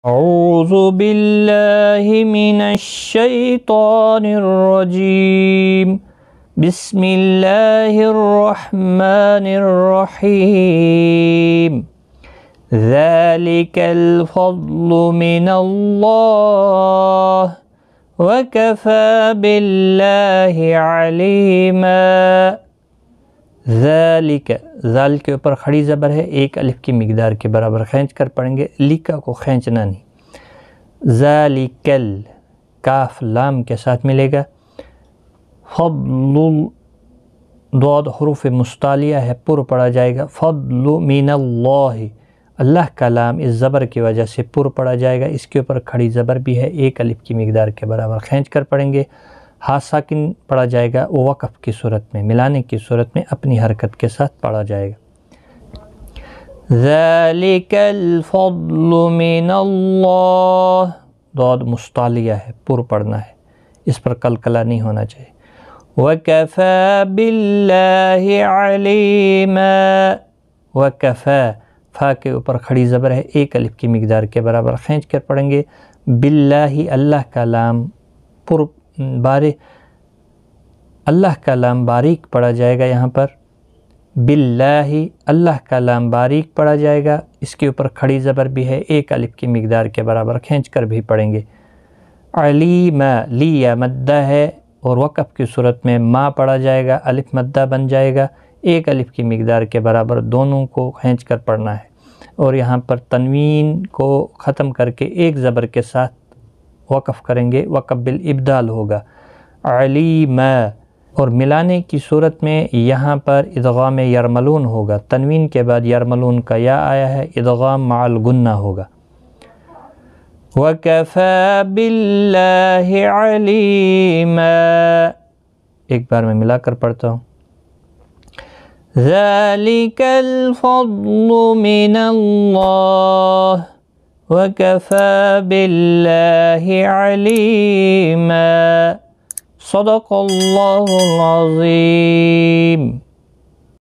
أعوذ بالله من الشيطان الرجيم بسم الله الرحمن الرحيم ذلك الفضل من الله وكفى بالله عليما ذالک، ذال کے اوپر کھڑی زبر ہے، ایک الف کی مقدار کے برابر کھینچ کر پڑھیں گے، لکا کو کھینچنا نہیں۔ ذالکل کاف لام کے ساتھ ملے گا۔ فضل ضاد حروف مستعلیہ ہے، پر پڑھا جائے گا۔ فضل من اللہ، اللہ کا لام اس زبر کی وجہ سے پر پڑھا جائے گا، اس کے اوپر کھڑی زبر بھی ہے، ایک الف کی مقدار کے برابر کھینچ کر پڑھیں گے۔ ہاں ساکن پڑھا جائے گا، وقف کی صورت میں، ملانے کی صورت میں اپنی حرکت کے ساتھ پڑھا جائے گا۔ ذالک الفضل من اللہ، ضاد مستعلیہ ہے، پر پڑھنا ہے، اس پر قلقلہ نہیں ہونا چاہیے۔ وَكَفَى بِاللَّهِ عَلِيمًا، وَكَفَى فا کے اوپر کھڑی زبر ہے، ایک الف کی مقدار کے برابر کھینچ کر پڑھیں گے۔ باللہ اللہ کا لام پر اللہ کا لام باریک پڑھا جائے گا، یہاں پر باللہ اللہ کا لام باریک پڑھا جائے گا، اس کے اوپر کھڑی زبر بھی ہے، ایک الف کی مقدار کے برابر کھینچ کر بھی پڑھیں گے۔ علیم لی یا مدہ ہے، اور وقف کی صورت میں ما پڑھا جائے گا، الف مدہ بن جائے گا، ایک الف کی مقدار کے برابر دونوں کو کھینچ کر پڑھنا ہے، اور یہاں پر تنوین کو ختم کر کے ایک زبر کے ساتھ وقف کریں گے، وقف بالابدال ہوگا۔ علیم، اور ملانے کی صورت میں یہاں پر ادغام یرملون ہوگا، تنوین کے بعد یرملون کا یا آیا ہے، ادغام مع الغنہ ہوگا۔ وَكَفَى بِاللَّهِ عَلِيمًا، ایک بار میں ملا کر پڑھتا ہوں۔ ذَلِكَ الْفَضْلُ مِنَ اللَّهِ وَكَفَى بِاللَّهِ عَلِيمًا صدق اللہ العظیم۔